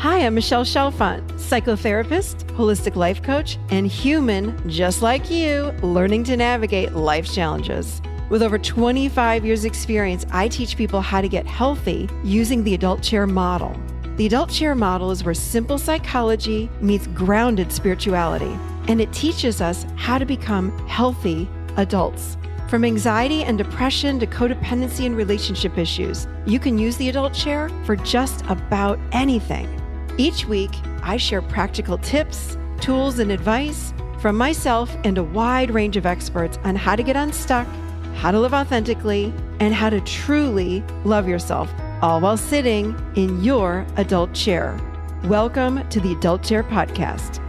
Hi, I'm Michelle Chalfant, psychotherapist, holistic life coach, and human just like you, learning to navigate life's challenges. With over 25 years experience, I teach people how to get healthy using the adult chair model. The adult chair model is where simple psychology meets grounded spirituality, and it teaches us how to become healthy adults. From anxiety and depression to codependency and relationship issues, you can use the adult chair for just about anything. Each week, I share practical tips, tools, and advice from myself and a wide range of experts on how to get unstuck, how to live authentically, and how to truly love yourself, all while sitting in your adult chair. Welcome to the Adult Chair Podcast.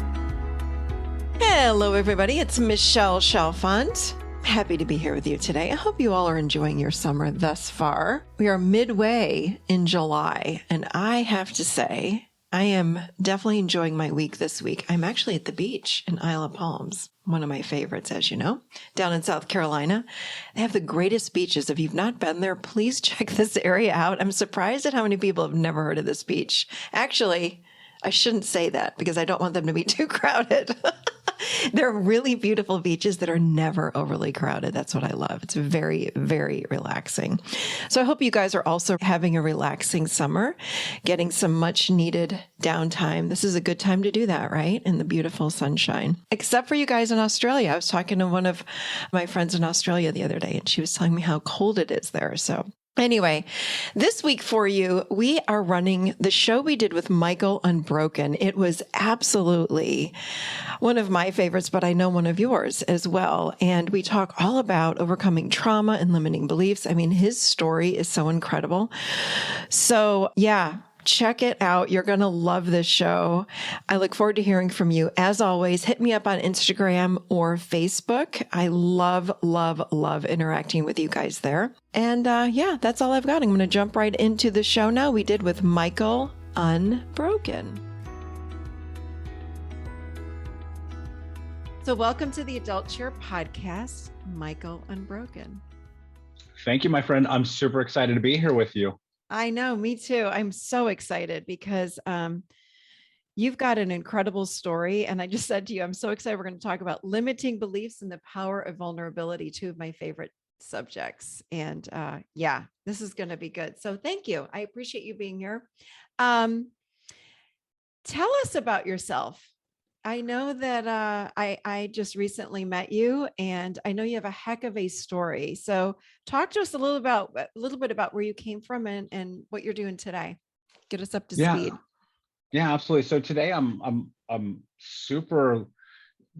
Hello, everybody. It's Michelle Chalfant. Happy to be here with you today. I hope you all are enjoying your summer thus far. We are midway in July, and I have to say, I am definitely enjoying my week this week. I'm actually at the beach in Isle of Palms, one of my favorites, as you know, down in South Carolina. They have the greatest beaches. If you've not been there, please check this area out. I'm surprised at how many people have never heard of this beach. Actually, I shouldn't say that because I don't want them to be too crowded. They're really beautiful beaches that are never overly crowded. That's what I love. It's very, very relaxing. So I hope you guys are also having a relaxing summer, getting some much needed downtime. This is a good time to do that, right? In the beautiful sunshine. Except for you guys in Australia. I was talking to one of my friends in Australia the other day, and she was telling me how cold it is there. So anyway, this week for you, we are running the show we did with Michael Unbroken. It was absolutely one of my favorites, but I know one of yours as well. And we talk all about overcoming trauma and limiting beliefs. I mean, his story is so incredible. So yeah, check it out. You're going to love this show. I look forward to hearing from you. As always, hit me up on Instagram or Facebook. I love, love, love interacting with you guys there. And yeah, that's all I've got. I'm going to jump right into the show now. We did with Michael Unbroken. So welcome to the Adult Chair Podcast, Michael Unbroken. Thank you, my friend. I'm super excited to be here with you. I know, me too. I'm so excited because you've got an incredible story. And I just said to you, I'm so excited. We're going to talk about limiting beliefs and the power of vulnerability, two of my favorite subjects. And yeah, this is going to be good. So thank you. I appreciate you being here. Tell us about yourself. I know that I just recently met you, and I know you have a heck of a story. So talk to us a little bit about where you came from and what you're doing today. Get us up to speed. Yeah, absolutely. So today I'm super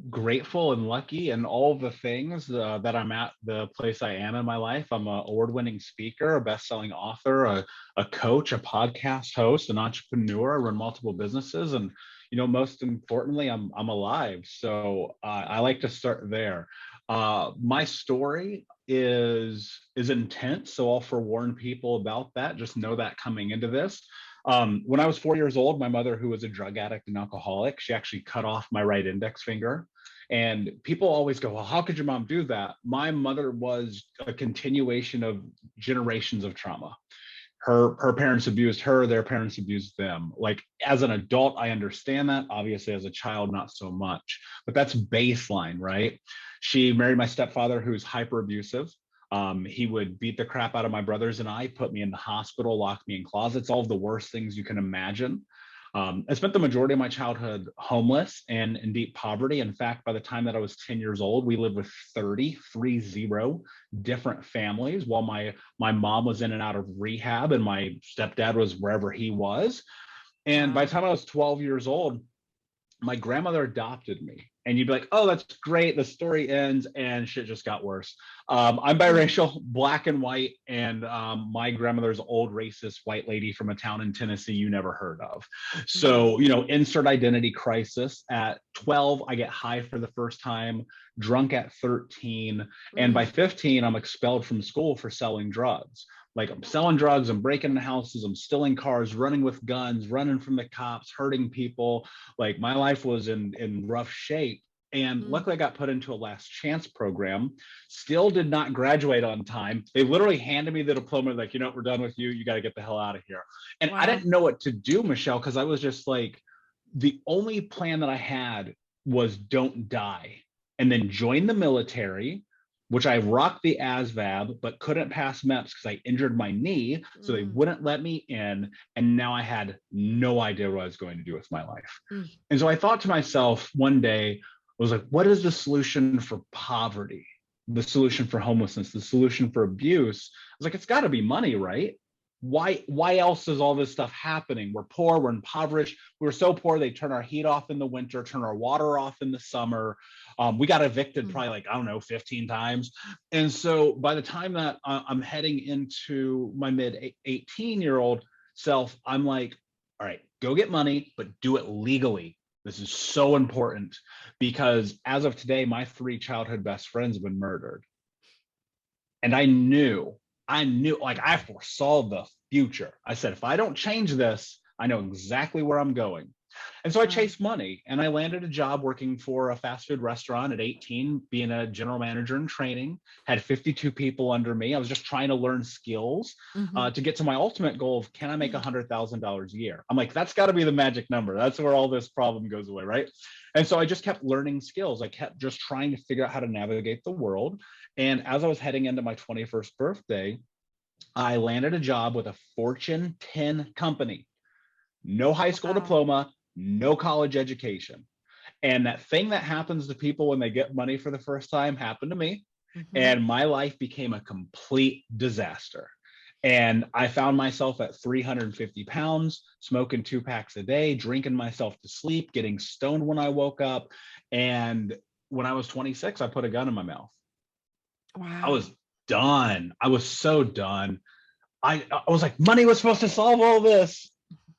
grateful and lucky and all the things that I'm at the place I am in my life. I'm an award-winning speaker, a best-selling author, a coach, a podcast host, an entrepreneur. I run multiple businesses, and most importantly, I'm alive. So I like to start there. My story is intense, so I'll forewarn people about that. Just know that coming into this. When I was 4 years old, my mother, who was a drug addict and alcoholic, she actually cut off my right index finger. And people always go, well, how could your mom do that? My mother was a continuation of generations of trauma. Her parents abused her, their parents abused them. Like, as an adult, I understand that. Obviously, as a child, not so much. But that's baseline, right? She married my stepfather, who's hyper abusive. He would beat the crap out of my brothers and I, put me in the hospital, lock me in closets, all of the worst things you can imagine. I spent the majority of my childhood homeless and in deep poverty. In fact, by the time that I was 10 years old, we lived with 30 different families, while my mom was in and out of rehab and my stepdad was wherever he was. And by the time I was 12 years old, my grandmother adopted me. And you'd be like, oh, that's great. The story ends, and shit just got worse. I'm biracial, black and white, and my grandmother's old racist white lady from a town in Tennessee you never heard of. So, insert identity crisis. At 12, I get high for the first time, drunk at 13. And by 15, I'm expelled from school for selling drugs. Like, I'm selling drugs, I'm breaking into houses, I'm stealing cars, running with guns, running from the cops, hurting people. Like, my life was in rough shape. And luckily I got put into a last chance program, still did not graduate on time. They literally handed me the diploma, like, you know, we're done with you. You got to get the hell out of here. And I didn't know what to do, Michelle, because I was just like, the only plan that I had was don't die and then join the military, which I rocked the ASVAB, but couldn't pass MEPS because I injured my knee. So they wouldn't let me in. And now I had no idea what I was going to do with my life. And so I thought to myself one day, I was like, what is the solution for poverty? The solution for homelessness, the solution for abuse? I was like, it's got to be money, right? Why else is all this stuff happening? We're poor, we're impoverished. We were so poor, they turn our heat off in the winter, turn our water off in the summer. We got evicted probably like, I don't know, 15 times. And so by the time that I'm heading into my mid 18-year-old self, I'm like, all right, go get money, but do it legally. This is so important because as of today, my 3 childhood best friends have been murdered. And I knew, like I foresaw the future. I said, if I don't change this, I know exactly where I'm going. And so I chased money and I landed a job working for a fast food restaurant at 18, being a general manager in training, had 52 people under me. I was just trying to learn skills to get to my ultimate goal of, can I make $100,000 a year? I'm like, that's got to be the magic number. That's where all this problem goes away, right? And so I just kept learning skills. I kept just trying to figure out how to navigate the world. And as I was heading into my 21st birthday, I landed a job with a Fortune 10 company. No high school diploma, no college education. And that thing that happens to people when they get money for the first time happened to me. And my life became a complete disaster. And I found myself at 350 pounds, smoking 2 packs a day, drinking myself to sleep, getting stoned when I woke up. And when I was 26, I put a gun in my mouth. Wow. I was done. I was so done. I was like, money was supposed to solve all this.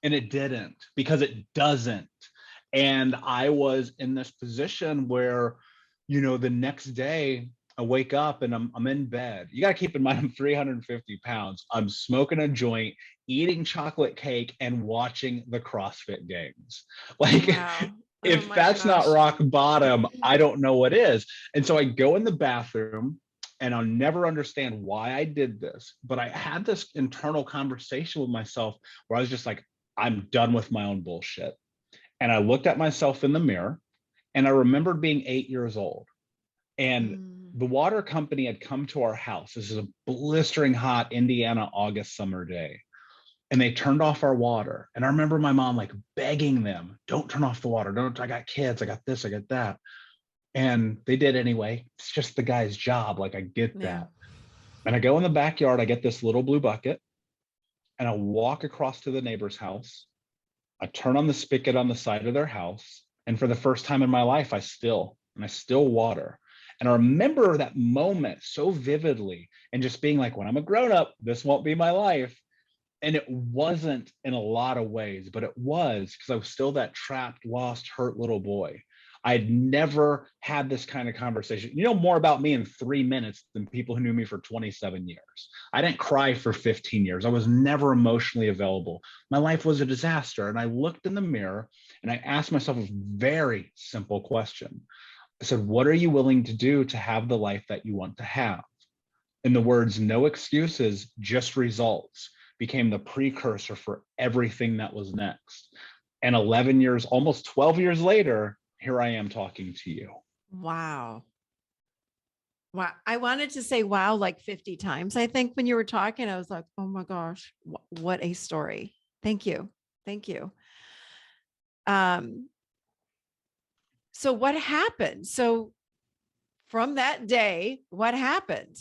And it didn't, because it doesn't. And I was in this position where, you know, the next day I wake up and I'm in bed. You got to keep in mind, I'm 350 pounds. I'm smoking a joint, eating chocolate cake, and watching the CrossFit Games. Like, if that's not rock bottom, I don't know what is. And so I go in the bathroom, and I'll never understand why I did this, but I had this internal conversation with myself where I was just like, I'm done with my own bullshit. And I looked at myself in the mirror, and I remembered being 8 years old. And the water company had come to our house. This is a blistering hot Indiana August summer day. And they turned off our water. And I remember my mom like begging them, don't turn off the water. I got kids, I got this, I got that. And they did anyway. It's just the guy's job. Like, I get that. And I go in the backyard, I get this little blue bucket, and I walk across to the neighbor's house. I turn on the spigot on the side of their house. And for the first time in my life, I still water. And I remember that moment so vividly, and just being like, when I'm a grown up, this won't be my life. And it wasn't in a lot of ways, but it was, because I was still that trapped, lost, hurt little boy. I'd never had this kind of conversation. You know more about me in 3 minutes than people who knew me for 27 years. I didn't cry for 15 years. I was never emotionally available. My life was a disaster. And I looked in the mirror and I asked myself a very simple question. I said, what are you willing to do to have the life that you want to have? In the words, no excuses, just results, became the precursor for everything that was next. And 11 years, almost 12 years later, here I am talking to you. Wow. Wow. I wanted to say wow like 50 times. I think when you were talking, I was like, oh my gosh, what a story. Thank you. Thank you. So what happened? So from that day, what happened?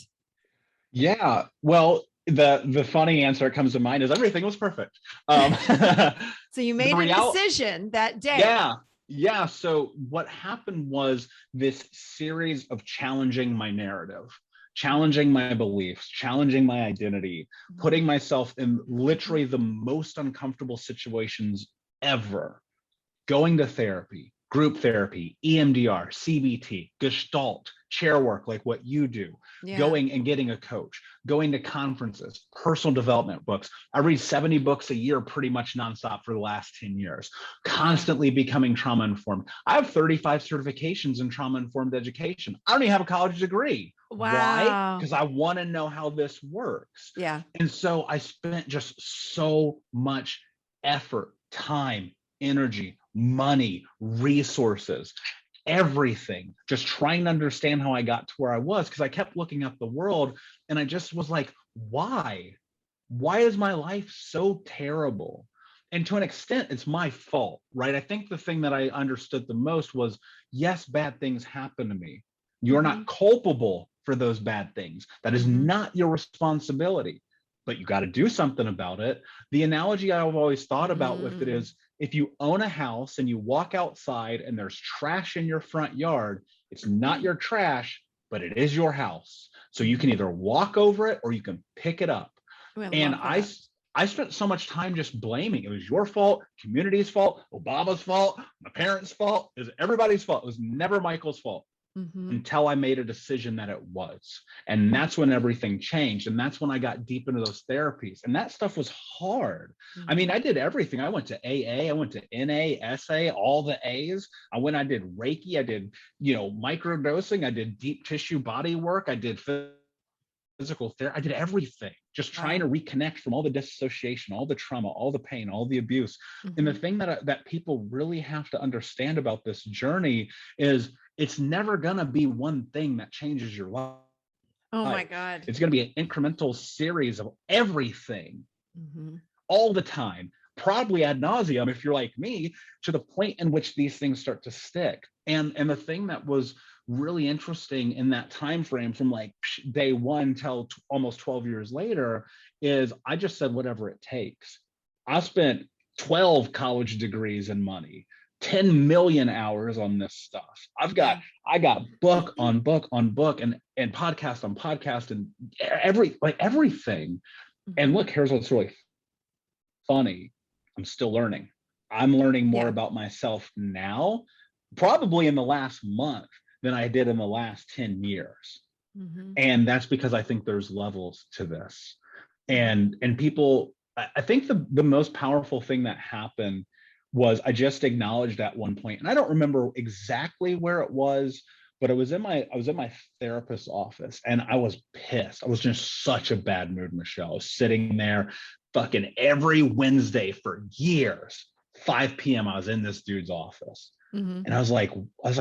Yeah. Well, the funny answer that comes to mind is everything was perfect. So you made a decision that day. Yeah. So what happened was this series of challenging my narrative, challenging my beliefs, challenging my identity, putting myself in literally the most uncomfortable situations ever, going to therapy, group therapy, EMDR, CBT, Gestalt, chair work, like what you do, going and getting a coach, going to conferences, personal development books. I read 70 books a year pretty much nonstop for the last 10 years, constantly becoming trauma informed. I have 35 certifications in trauma informed education. I don't even have a college degree. Why? Because I want to know how this works. And so I spent just so much effort, time, energy, money, resources, everything, just trying to understand how I got to where I was, because I kept looking at the world and I just was like, why? Why is my life so terrible? And to an extent, it's my fault, right? I think the thing that I understood the most was, yes, bad things happen to me. You're not culpable for those bad things. That is not your responsibility, but you got to do something about it. The analogy I've always thought about with it is, if you own a house and you walk outside and there's trash in your front yard, it's not your trash, but it is your house. So you can either walk over it or you can pick it up. And I spent so much time just blaming. It was your fault, community's fault, Obama's fault, my parents' fault. It was everybody's fault. It was never Michael's fault. Until I made a decision that it was. And that's when everything changed. And that's when I got deep into those therapies. And that stuff was hard. I mean, I did everything. I went to AA, I went to NA, SA, all the A's. I did Reiki, I did, microdosing, I did deep tissue body work, I did physical therapy, I did everything, just trying to reconnect from all the disassociation, all the trauma, all the pain, all the abuse. And the thing that people really have to understand about this journey is, it's never gonna be one thing that changes your life. Oh my God. It's gonna be an incremental series of everything all the time, probably ad nauseum if you're like me, to the point in which these things start to stick. And the thing that was really interesting in that time frame from like day one till almost 12 years later is, I just said whatever it takes. I spent 12 college degrees and money, 10 million hours on this stuff. I got book on book on book and podcast on podcast and everything. And look, here's what's really funny. I'm still learning. I'm learning more about myself now, probably in the last month, than I did in the last 10 years. And that's because I think there's levels to this. And people, I think the most powerful thing that happened was, I just acknowledged at one point, and I don't remember exactly where it was, but I was in my therapist's office and I was pissed. I was in such a bad mood, Michelle. I was sitting there fucking every Wednesday for years, 5 p.m. I was in this dude's office. And I was like,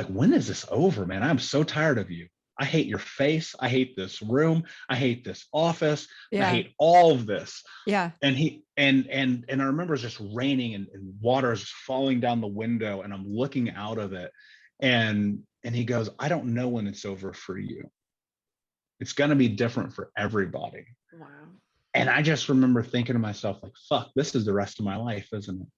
when is this over, man? I'm so tired of you. I hate your face. I hate this room. I hate this office. I hate all of this. And I remember it's just raining and water is falling down the window and I'm looking out of it. And he goes, I don't know when it's over for you. It's going to be different for everybody. Wow. And I just remember thinking to myself, like, fuck, this is the rest of my life, isn't it?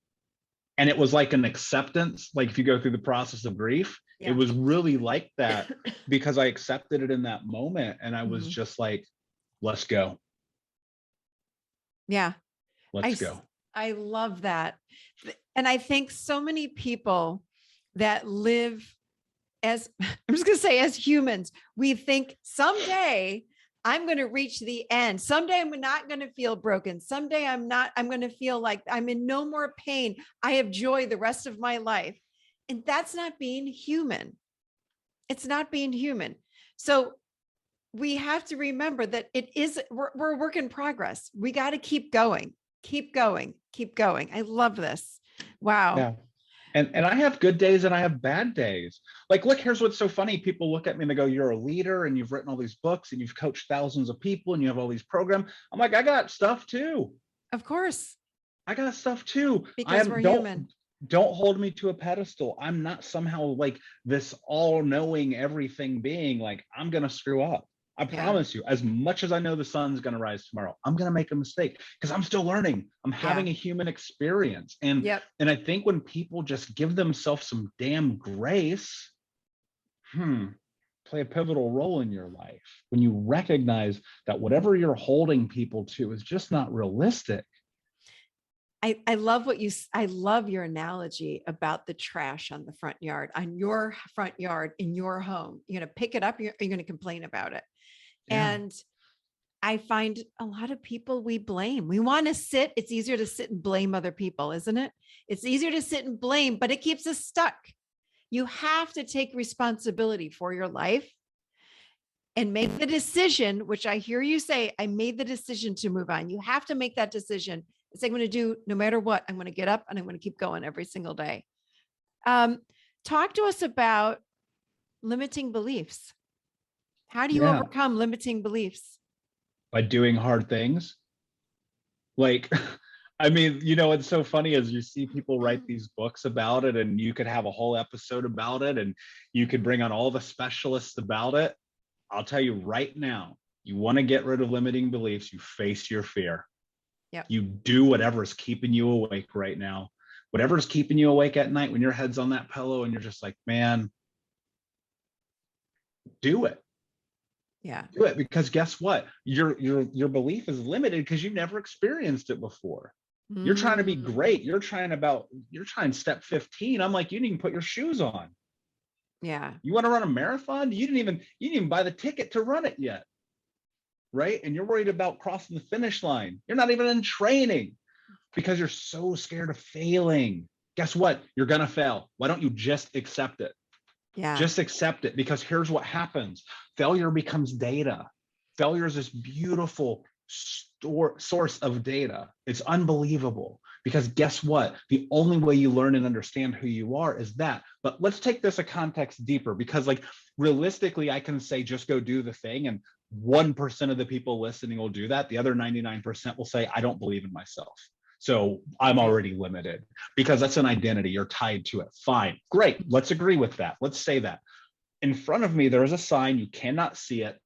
And it was like an acceptance. Like if you go through the process of grief, it was really like that, because I accepted it in that moment. And I was just like, let's go. Yeah. Let's go. I love that. And I think so many people that live as, I'm just going to say, as humans, we think someday I'm going to reach the end. Someday I'm not going to feel broken. Someday I'm going to feel like I'm in no more pain. I have joy the rest of my life. And that's not being human. It's not being human. So we have to remember that we're a work in progress. We got to keep going, keep going, keep going. I love this. Wow. Yeah. And I have good days and I have bad days. Like, look, here's what's so funny. People look at me and they go, you're a leader and you've written all these books and you've coached thousands of people and you have all these programs. I'm like, I got stuff too. Of course. I got stuff too. Because we're human. Don't hold me to a pedestal. I'm not somehow like this all-knowing everything being. Like, I'm going to screw up. I promise you, as much as I know the sun's going to rise tomorrow, I'm going to make a mistake because I'm still learning. I'm having a human experience. And I think when people just give themselves some damn grace, play a pivotal role in your life. When you recognize that whatever you're holding people to is just not realistic. I love I love your analogy about the trash on the front yard, on your front yard in your home. You're going to pick it up, you're going to complain about it. Yeah. And I find a lot of people we blame. We want to sit. It's easier to sit and blame other people, isn't it? It's easier to sit and blame, but it keeps us stuck. You have to take responsibility for your life and make the decision, which I hear you say, I made the decision to move on. You have to make that decision. It's like I'm going to do no matter what. I'm going to get up and I'm going to keep going every single day. Talk to us about limiting beliefs. How do you Yeah. overcome limiting beliefs? By doing hard things. Like, I mean, what's so funny is you see people write these books about it, and you could have a whole episode about it, and you could bring on all the specialists about it. I'll tell you right now, you want to get rid of limiting beliefs, you face your fear. Yep. You do whatever's keeping you awake right now. Whatever's keeping you awake at night when your head's on that pillow and you're just like, man, do it. Yeah. Do it, because guess what? Your belief is limited because you never experienced it before. You're trying to be great. You're trying step 15. I'm like, you didn't even put your shoes on. Yeah. You want to run a marathon? You didn't even buy the ticket to run it yet. Right? And you're worried about crossing the finish line. You're not even in training because you're so scared of failing. Guess what? You're going to fail. Why don't you just accept it? Yeah. Just accept it, because here's what happens. Failure becomes data. Failure is this beautiful source of data. It's unbelievable, because guess what? The only way you learn and understand who you are is that. But let's take this a context deeper, because like realistically, I can say just go do the thing, and 1% of the people listening will do that. The other 99% will say, I don't believe in myself. So I'm already limited, because that's an identity. You're tied to it. Fine. Great. Let's agree with that. Let's say that. In front of me, there is a sign. You cannot see it.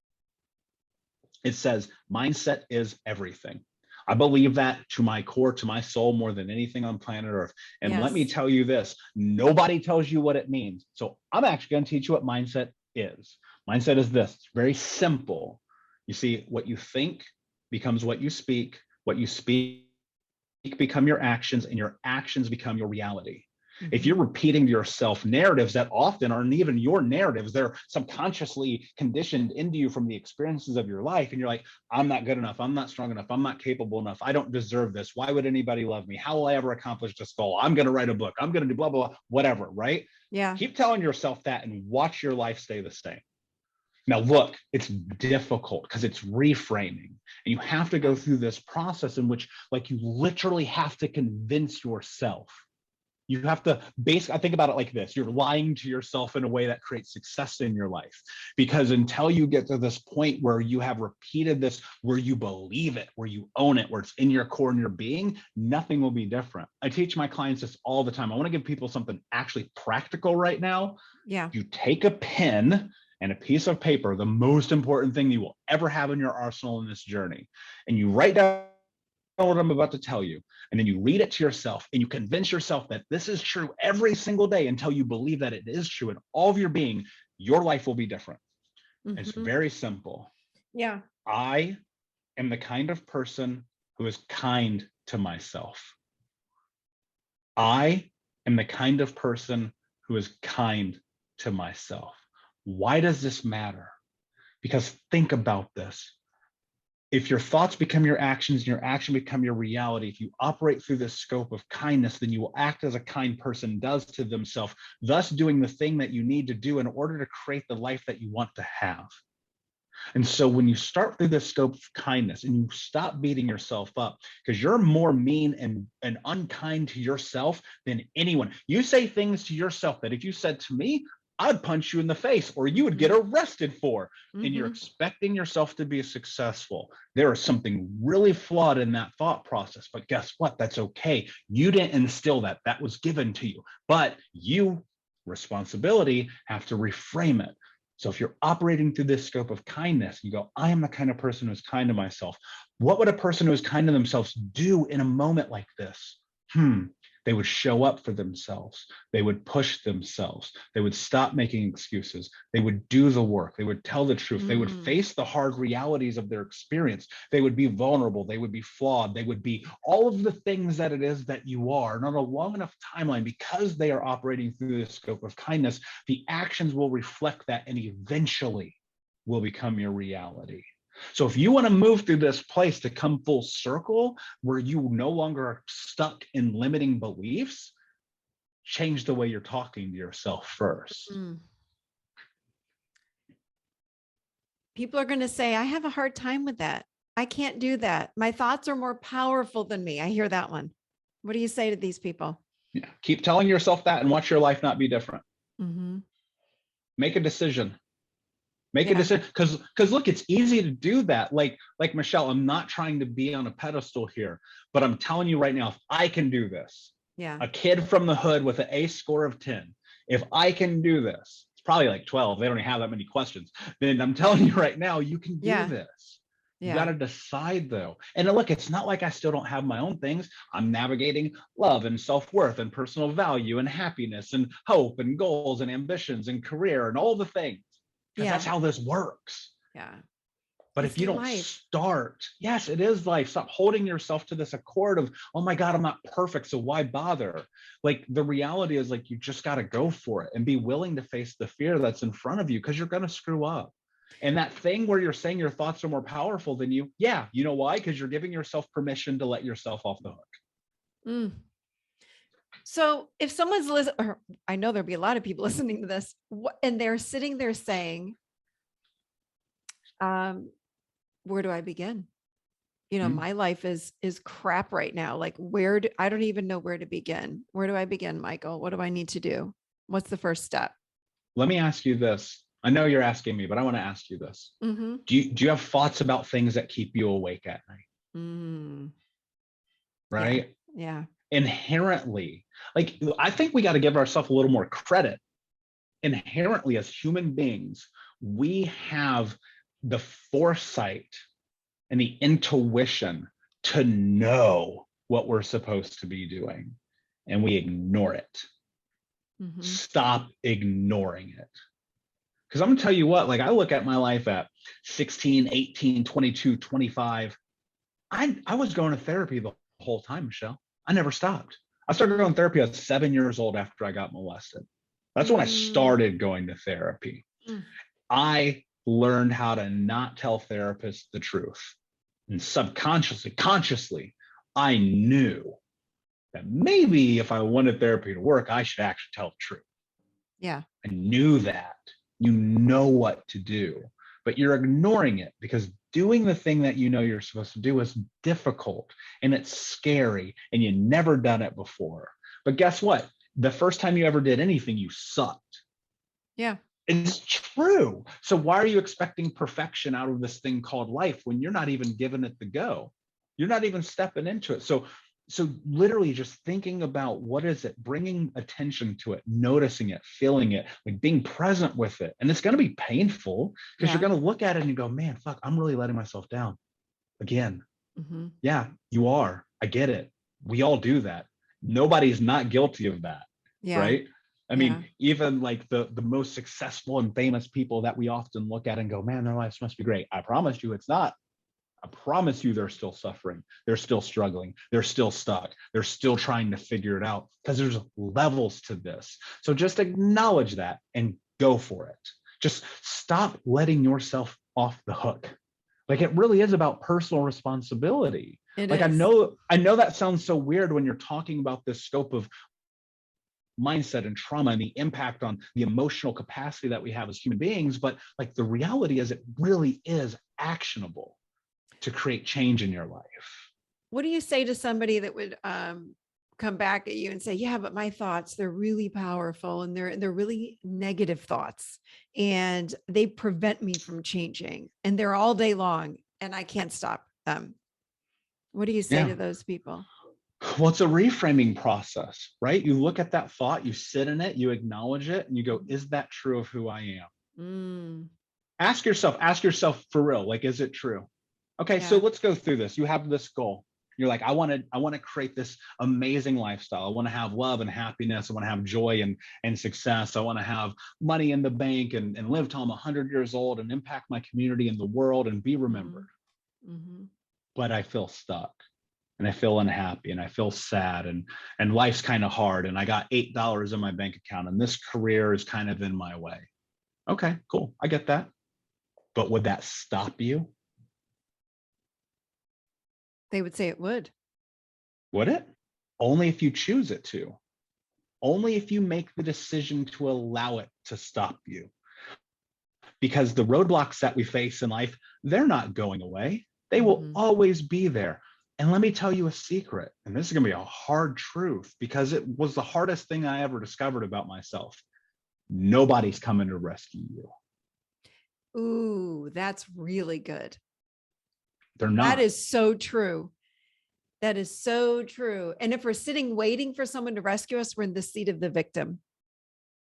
It says, mindset is everything. I believe that to my core, to my soul, more than anything on planet Earth. And let me tell you this, nobody tells you what it means. So I'm actually going to teach you what mindset is. Mindset is this. It's very simple. You see, what you think becomes what you speak become your actions, and your actions become your reality. Mm-hmm. If you're repeating to yourself narratives that often aren't even your narratives, they're subconsciously conditioned into you from the experiences of your life, and you're like, I'm not good enough, I'm not strong enough, I'm not capable enough, I don't deserve this, why would anybody love me, how will I ever accomplish this goal, I'm going to write a book, I'm going to do blah, blah, blah, whatever, right? Yeah. Keep telling yourself that and watch your life stay the same. Now, look, it's difficult because it's reframing, and you have to go through this process in which, like, you literally have to convince yourself. You have to I think about it like this. You're lying to yourself in a way that creates success in your life, because until you get to this point where you have repeated this, where you believe it, where you own it, where it's in your core and your being, nothing will be different. I teach my clients this all the time. I want to give people something actually practical right now. Yeah. You take a pen and a piece of paper, the most important thing you will ever have in your arsenal in this journey, and you write down what I'm about to tell you, and then you read it to yourself, and you convince yourself that this is true every single day until you believe that it is true in all of your being. Your life will be different. Mm-hmm. It's very simple. Yeah. I am the kind of person who is kind to myself. I am the kind of person who is kind to myself. Why does this matter? Because think about this. If your thoughts become your actions and your action become your reality, if you operate through this scope of kindness, then you will act as a kind person does to themselves, thus doing the thing that you need to do in order to create the life that you want to have. And so when you start through this scope of kindness and you stop beating yourself up, because you're more mean and unkind to yourself than anyone. You say things to yourself that if you said to me, I'd punch you in the face, or you would get arrested for. Mm-hmm. And you're expecting yourself to be successful. There is something really flawed in that thought process, but guess what? That's okay. You didn't instill that. That was given to you, but you, responsibility, have to reframe it. So if you're operating through this scope of kindness, you go, I am the kind of person who's kind to myself. What would a person who is kind to themselves do in a moment like this? They would show up for themselves. They would push themselves. They would stop making excuses. They would do the work. They would tell the truth. They would face the hard realities of their experience. They would be vulnerable. They would be flawed. They would be all of the things that it is that you are. And on a long enough timeline, because they are operating through the scope of kindness, the actions will reflect that and eventually will become your reality. So if you want to move through this place to come full circle where you no longer are stuck in limiting beliefs, change the way you're talking to yourself first. People are going to say, I have a hard time with that. I can't do that. My thoughts are more powerful than me. I hear that one. What do you say to these people? Yeah. Keep telling yourself that and watch your life not be different. Mm-hmm. Make a decision. Make a decision, because look, it's easy to do that. Like Michelle, I'm not trying to be on a pedestal here, but I'm telling you right now, if I can do this, a kid from the hood with an ACE score of 10, if I can do this, it's probably like 12. They don't even have that many questions. Then I'm telling you right now, you can do this. You got to decide though. And look, it's not like I still don't have my own things. I'm navigating love and self-worth and personal value and happiness and hope and goals and ambitions and career and all the things. Because that's how this works. But if you don't start, yes, it is life. Stop holding yourself to this accord of, oh my God, I'm not perfect, so why bother? Like the reality is like, you just got to go for it and be willing to face the fear that's in front of you, because you're going to screw up. And that thing where you're saying your thoughts are more powerful than you. Yeah. You know why? Because you're giving yourself permission to let yourself off the hook. So if someone's listening, or I know there'll be a lot of people listening to this, and they're sitting there saying, where do I begin? You know, my life is crap right now. Like I don't even know where to begin. Where do I begin, Michael? What do I need to do? What's the first step? Let me ask you this. I know you're asking me, but I want to ask you this. Do you have thoughts about things that keep you awake at night? Right? Yeah. Inherently, like, I think we got to give ourselves a little more credit. Inherently, as human beings, we have the foresight and the intuition to know what we're supposed to be doing, and we ignore it. Stop ignoring it. Because I'm gonna tell you what, like, I look at my life at 16, 18, 22, 25. I was going to therapy the whole time, Michelle. I never stopped. I started going to therapy at 7 years old after I got molested. That's when I started going to therapy. I learned how to not tell therapists the truth. And subconsciously, consciously, I knew that maybe if I wanted therapy to work, I should actually tell the truth. Yeah. I knew that. You know what to do, but you're ignoring it because doing the thing that you know you're supposed to do is difficult and it's scary and you never done it before. But guess what? The first time you ever did anything, you sucked. Yeah. It's true. So why are you expecting perfection out of this thing called life when you're not even giving it the go? You're not even stepping into it. So literally just thinking about what is it, bringing attention to it, noticing it, feeling it, like being present with it. And it's going to be painful because you're going to look at it and you go, man, fuck, I'm really letting myself down again. Yeah, you are. I get it. We all do that. Nobody's not guilty of that. Right? I mean, even like the most successful and famous people that we often look at and go, man, their lives must be great. I promise you it's not. I promise you they're still suffering. They're still struggling. They're still stuck. They're still trying to figure it out because there's levels to this. So just acknowledge that and go for it. Just stop letting yourself off the hook. Like, it really is about personal responsibility. I know that sounds so weird when you're talking about this scope of mindset and trauma and the impact on the emotional capacity that we have as human beings. But like, the reality is it really is actionable to create change in your life. What do you say to somebody that would come back at you and say, yeah, but my thoughts, they're really powerful and they're really negative thoughts and they prevent me from changing and they're all day long and I can't stop them? What do you say to those people? Well, it's a reframing process, right? You look at that thought, you sit in it, you acknowledge it, and you go, is that true of who I am? Ask yourself for real, like, is it true? Okay, so let's go through this. You have this goal. You're like, I want to create this amazing lifestyle. I want to have love and happiness. I want to have joy and success. I want to have money in the bank and live till I'm 100 years old and impact my community and the world and be remembered. Mm-hmm. But I feel stuck and I feel unhappy and I feel sad and life's kind of hard and I got $8 in my bank account and this career is kind of in my way. Okay, cool. I get that. But would that stop you? They would say it would. Would it? Only if you choose it to. Only if you make the decision to allow it to stop you. Because the roadblocks that we face in life, they're not going away. They will always be there. And let me tell you a secret, and this is going to be a hard truth because it was the hardest thing I ever discovered about myself. Nobody's coming to rescue you. Ooh, that's really good. They're not. That is so true. That is so true. And if we're sitting waiting for someone to rescue us, we're in the seat of the victim.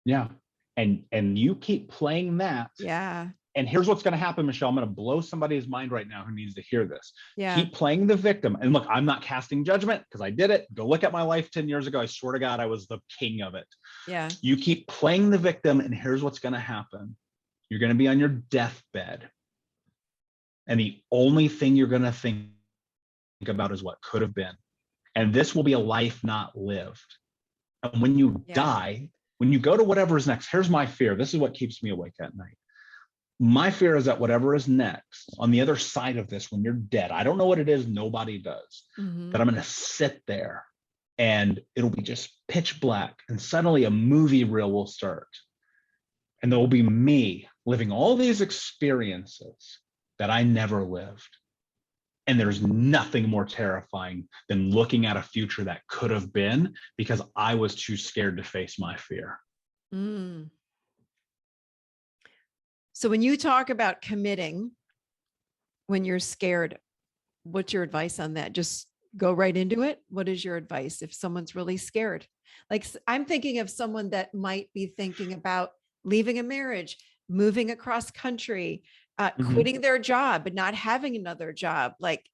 Yeah. And you keep playing that. Yeah. And here's what's going to happen, Michelle. I'm going to blow somebody's mind right now who needs to hear this. Yeah. Keep playing the victim. And look, I'm not casting judgment because I did it. Go look at my life 10 years ago. I swear to God, I was the king of it. Yeah. You keep playing the victim, and here's what's going to happen. You're going to be on your deathbed. And the only thing you're going to think about is what could have been. And this will be a life not lived. And when you die, when you go to whatever's next, here's my fear. This is what keeps me awake at night. My fear is that whatever is next on the other side of this, when you're dead, I don't know what it is. Nobody does. That I'm going to sit there and it'll be just pitch black. And suddenly a movie reel will start. And there will be me living all these experiences that I never lived. And there's nothing more terrifying than looking at a future that could have been because I was too scared to face my fear. So when you talk about committing, when you're scared, what's your advice on that? Just go right into it. What is your advice if someone's really scared? Like I'm thinking of someone that might be thinking about leaving a marriage, moving across country, quitting their job, but not having another job. Like,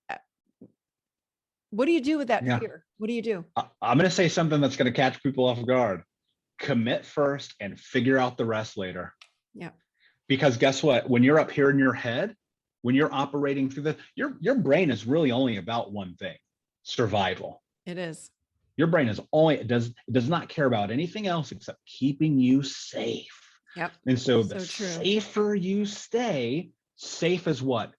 what do you do with that fear? What do you do? I'm going to say something that's going to catch people off guard. Commit first and figure out the rest later. Yeah. Because guess what? When you're up here in your head, when you're operating through your brain is really only about one thing: survival. It is. Your brain is it does not care about anything else except keeping you safe. Yep. And so the safer you stay, safe is what?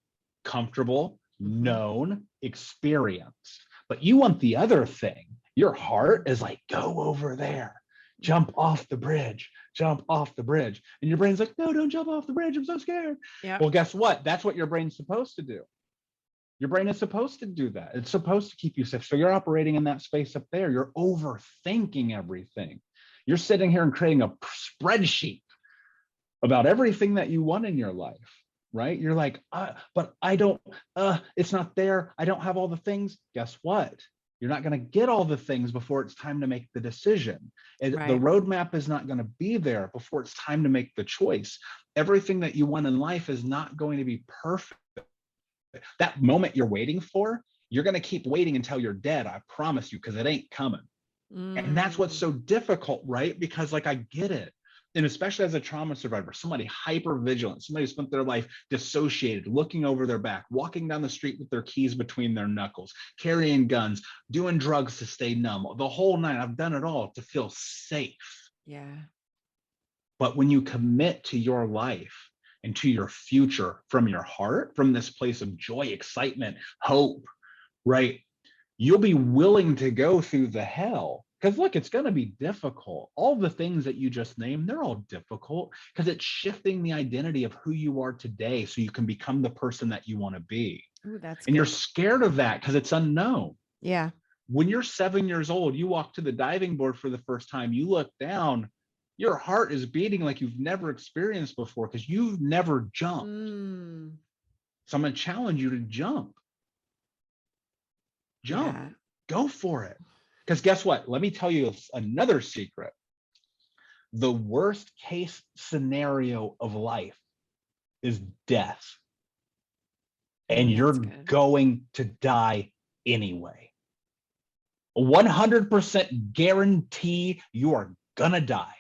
Comfortable, known, experienced. But you want the other thing. Your heart is like, go over there, jump off the bridge, jump off the bridge. And your brain's like, no, don't jump off the bridge. I'm so scared. Yep. Well, guess what? That's what your brain's supposed to do. Your brain is supposed to do that. It's supposed to keep you safe. So you're operating in that space up there. You're overthinking everything. You're sitting here and creating a spreadsheet about everything that you want in your life, right? You're like, but I don't, it's not there. I don't have all the things. Guess what? You're not going to get all the things before it's time to make the decision. The roadmap is not going to be there before it's time to make the choice. Everything that you want in life is not going to be perfect. That moment you're waiting for, you're going to keep waiting until you're dead. I promise you, because it ain't coming. And that's what's so difficult, right? Because like, I get it. And especially as a trauma survivor, somebody hyper vigilant, somebody who spent their life dissociated, looking over their back, walking down the street with their keys between their knuckles, carrying guns, doing drugs to stay numb, the whole night. I've done it all to feel safe. Yeah. But when you commit to your life and to your future from your heart, from this place of joy, excitement, hope, right? You'll be willing to go through the hell. Because look, it's going to be difficult. All the things that you just named, they're all difficult because it's shifting the identity of who you are today so you can become the person that you want to be. Ooh, that's and good. You're scared of that because it's unknown. Yeah. When you're 7 years old, you walk to the diving board for the first time, you look down, your heart is beating like you've never experienced before because you've never jumped. So I'm going to challenge you to jump. Yeah. Go for it. Because guess what? Let me tell you another secret. The worst case scenario of life is death. And you're going to die anyway. 100% guarantee you are gonna die.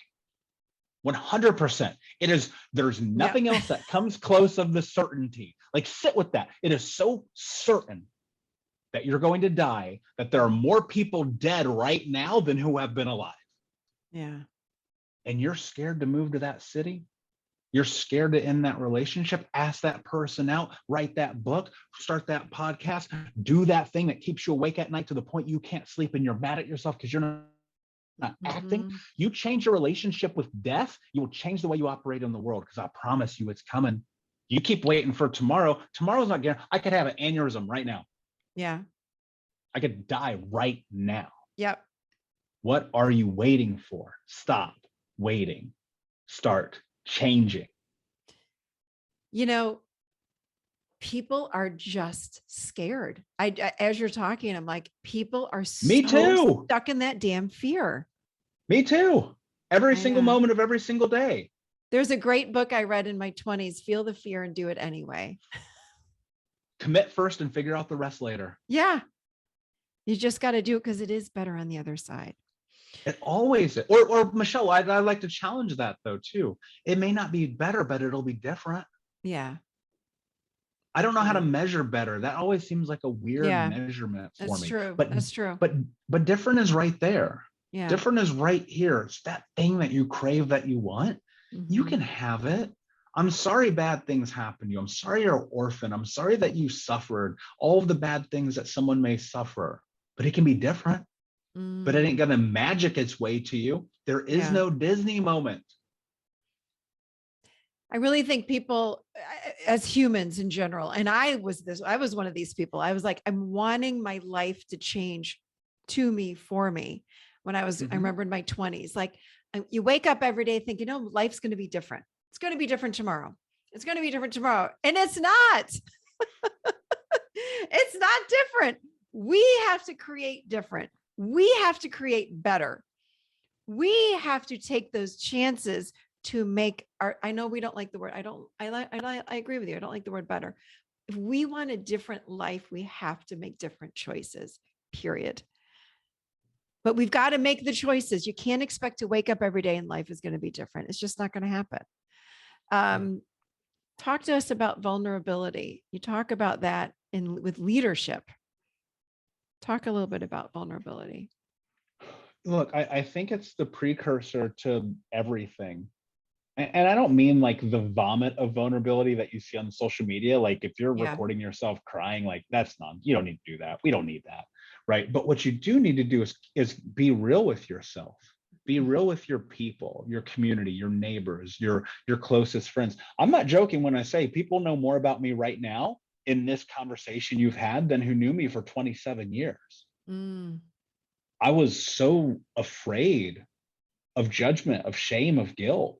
100%. There's nothing else that comes close of the certainty. Like, sit with that. It is so certain that you're going to die that there are more people dead right now than who have been alive. Yeah. And you're scared to move to that city. You're scared to end that relationship. Ask that person out, write that book, start that podcast, do that thing that keeps you awake at night to the point you can't sleep and you're mad at yourself because you're not acting. You change your relationship with death, you will change the way you operate in the world, because I promise you it's coming. You keep waiting for tomorrow. Tomorrow's not guaranteed. I could have an aneurysm right now. Yeah. I could die right now. Yep. What are you waiting for? Stop waiting. Start changing. You know, people are just scared. As you're talking, I'm like, people are Me too. stuck in that damn fear. Me too. Every single moment of every single day. There's a great book I read in my 20s, Feel the Fear and Do It Anyway. Commit first and figure out the rest later. Yeah. You just got to do it because it is better on the other side. It always is. Or Michelle, I'd like to challenge that though too. It may not be better, but it'll be different. Yeah. I don't know how to measure better. That always seems like a weird measurement for me. That's true. But that's true. But different is right there. Yeah. Different is right here. It's that thing that you crave, that you want. You can have it. I'm sorry bad things happen to you. I'm sorry you're an orphan. I'm sorry that you suffered all of the bad things that someone may suffer, but it can be different. But it ain't gonna magic its way to you. There is no Disney moment. I really think people, as humans in general, and I was one of these people. I was like, I'm wanting my life to change to me, for me. When I remember in my 20s, like, you wake up every day thinking, oh, life's going to be different. It's going to be different tomorrow. It's going to be different tomorrow. And it's not. It's not different. We have to create different. We have to create better. We have to take those chances to make I know we don't like the word. I agree with you. I don't like the word better. If we want a different life, we have to make different choices, period. But we've got to make the choices. You can't expect to wake up every day and life is going to be different. It's just not going to happen. Talk to us about vulnerability. You talk about that with leadership. Talk a little bit about vulnerability. Look, I think it's the precursor to everything. And I don't mean like the vomit of vulnerability that you see on social media. Like, if you're recording yourself crying, like, that's you don't need to do that. We don't need that. Right. But what you do need to do is be real with yourself. Be real with your people, your community, your neighbors, your closest friends. I'm not joking when I say people know more about me right now in this conversation you've had than who knew me for 27 years. I was so afraid of judgment, of shame, of guilt.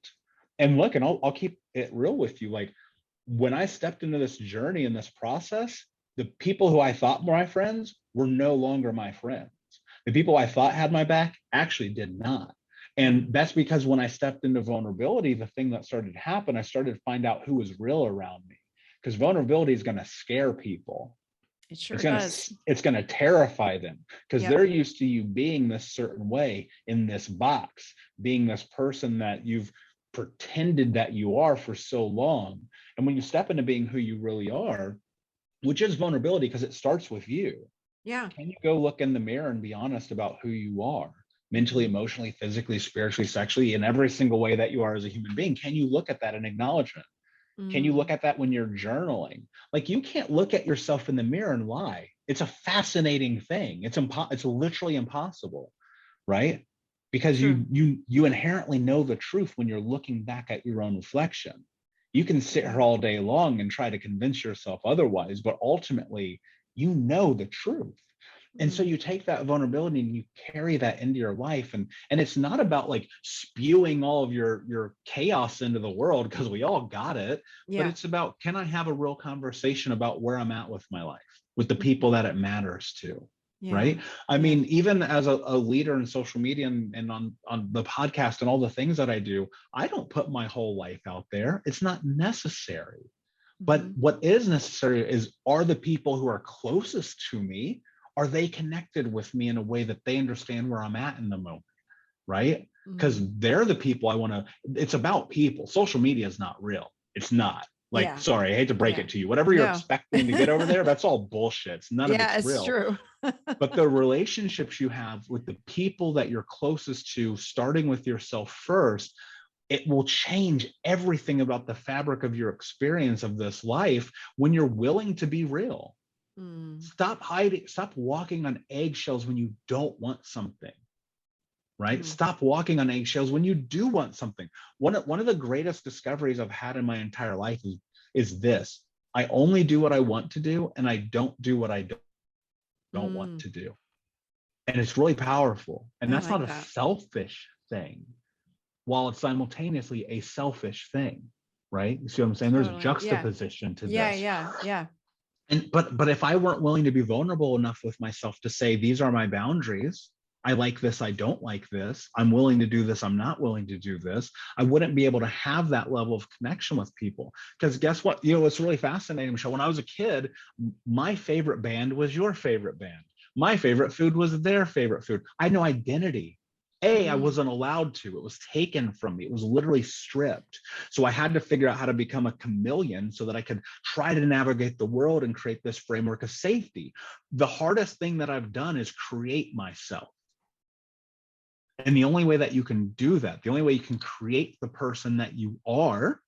And look, and I'll keep it real with you. Like, when I stepped into this journey, in this process, the people who I thought were my friends were no longer my friends. The people I thought had my back actually did not. And that's because when I stepped into vulnerability, the thing that started to happen, I started to find out who was real around me. Because vulnerability is going to scare people. It sure does. It's going to terrify them, because they're used to you being this certain way, in this box, being this person that you've pretended that you are for so long. And when you step into being who you really are, which is vulnerability, because it starts with you. Yeah. Can you go look in the mirror and be honest about who you are, mentally, emotionally, physically, spiritually, sexually, in every single way that you are as a human being? Can you look at that in acknowledgement? Can you look at that when you're journaling? Like, you can't look at yourself in the mirror and lie. It's a fascinating thing. It's literally impossible, right? Because you inherently know the truth when you're looking back at your own reflection. You can sit here all day long and try to convince yourself otherwise, but ultimately, you know the truth. And so you take that vulnerability and you carry that into your life. And it's not about like spewing all of your chaos into the world, because we all got it. But it's about, can I have a real conversation about where I'm at with my life, with the people that it matters to? Right. I mean, even as a leader in social media and on the podcast and all the things that I do, I don't put my whole life out there. It's not necessary. But what is necessary are the people who are closest to me. are they connected with me in a way that they understand where I'm at in the moment, right? Because they're the people I want to, it's about people. Social media is not real. It's not. Like, Yeah. sorry, I hate to break Yeah. it to you. Whatever you're No. expecting to get over there, that's all bullshit. None of Yeah, it's it's real. true. But the relationships you have with the people that you're closest to, starting with yourself first, it will change everything about the fabric of your experience of this life when you're willing to be real. Stop hiding, stop walking on eggshells when you don't want something, right? Stop walking on eggshells when you do want something. One of the greatest discoveries I've had in my entire life is this: I only do what I want to do, and I don't do what I don't want to do. And it's really powerful. And I that's like not a that. selfish thing, while it's simultaneously a selfish thing, right? You see what I'm saying? There's a Totally. Yeah. juxtaposition to Yeah. this. Yeah. And but if I weren't willing to be vulnerable enough with myself to say, these are my boundaries, I like this, I don't like this, I'm willing to do this, I'm not willing to do this, I wouldn't be able to have that level of connection with people. Because guess what? It's really fascinating, Michelle. When I was a kid, my favorite band was your favorite band. My favorite food was their favorite food. I had no identity. I wasn't allowed to. It was taken from me. It was literally stripped. So I had to figure out how to become a chameleon so that I could try to navigate the world and create this framework of safety. The hardest thing that I've done is create myself. And the only way that you can do that, the only way you can create the person that you are,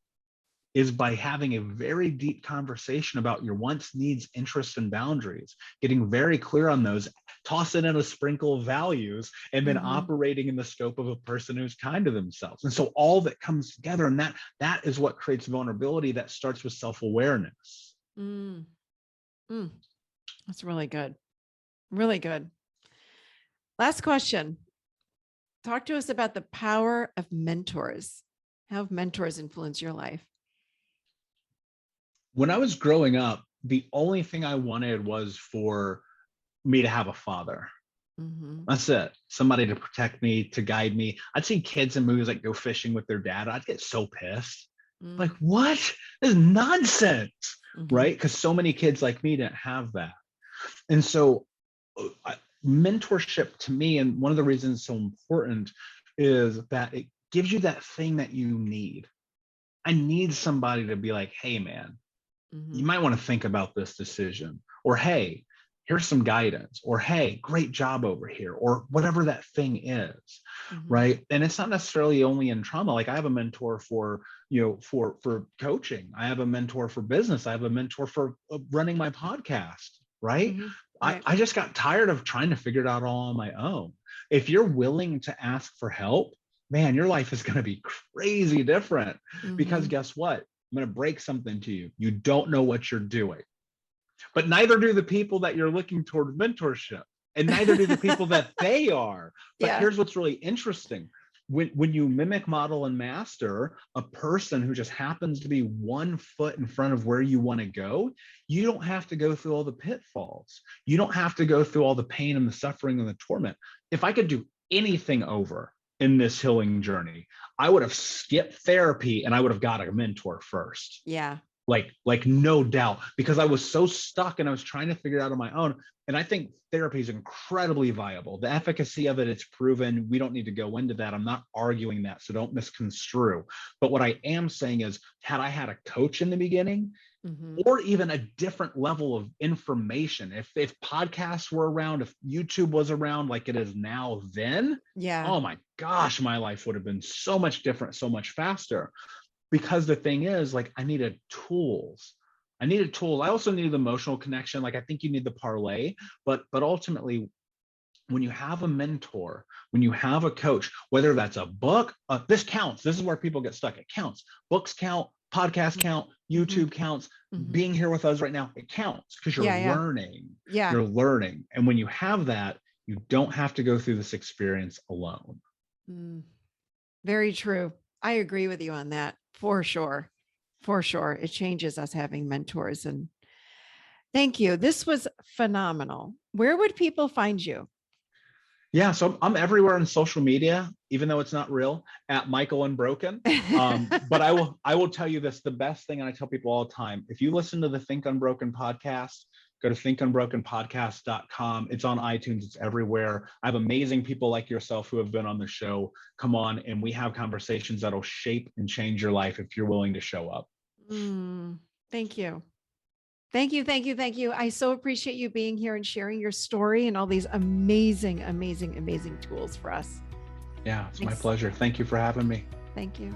is by having a very deep conversation about your wants, needs, interests, and boundaries, getting very clear on those, toss in a sprinkle of values, and then operating in the scope of a person who's kind to themselves. And so all that comes together, and that is what creates vulnerability that starts with self-awareness. That's really good. Really good. Last question. Talk to us about the power of mentors. How have mentors influenced your life? When I was growing up, the only thing I wanted was for me to have a father. That's it. Somebody to protect me, to guide me. I'd see kids in movies like go fishing with their dad. I'd get so pissed. Like, what? This is nonsense, right? Because so many kids like me didn't have that. And so mentorship to me, and one of the reasons it's so important, is that it gives you that thing that you need. I need somebody to be like, hey, man, you might want to think about this decision, or hey, here's some guidance, or hey, great job over here, or whatever that thing is, right? And it's not necessarily only in trauma. Like I have a mentor for for coaching, I have a mentor for business, I have a mentor for running my podcast, right? I just got tired of trying to figure it out all on my own. If you're willing to ask for help, man, your life is going to be crazy different. Because guess what? I'm going to break something to you. You don't know what you're doing, but neither do the people that you're looking toward mentorship, and neither do the people that they are. But here's what's really interesting. When you mimic, model, and master a person who just happens to be 1 foot in front of where you want to go, you don't have to go through all the pitfalls. You don't have to go through all the pain and the suffering and the torment. If I could do anything over in this healing journey, I would have skipped therapy and I would have got a mentor first. Yeah. Like no doubt, because I was so stuck and I was trying to figure it out on my own. And I think therapy is incredibly viable. The efficacy of it, it's proven. We don't need to go into that. I'm not arguing that, so don't misconstrue. But what I am saying is, had I had a coach in the beginning, or even a different level of information, if podcasts were around, if YouTube was around like it is now, then oh my gosh, my life would have been so much different, so much faster. Because the thing is, like, I needed tools. I also needed emotional connection. Like, I think you need the parlay, but ultimately, when you have a mentor, when you have a coach, whether that's a book, this counts. This is where people get stuck. It counts. Books count, podcasts count, YouTube counts. Being here with us right now, it counts, because you're learning. You're learning. And when you have that, you don't have to go through this experience alone. Very true. I agree with you on that, for sure. For sure. It changes us having mentors. And thank you. This was phenomenal. Where would people find you? Yeah, so I'm everywhere on social media, even though it's not real, at Michael Unbroken. But I will tell you this: the best thing, and I tell people all the time, if you listen to the Think Unbroken podcast, go to thinkunbrokenpodcast.com. It's on iTunes. It's everywhere. I have amazing people like yourself who have been on the show. Come on, and we have conversations that'll shape and change your life if you're willing to show up. Thank you. Thank you. Thank you. Thank you. I so appreciate you being here and sharing your story and all these amazing, amazing, amazing tools for us. Yeah, it's my pleasure. Thank you for having me. Thank you.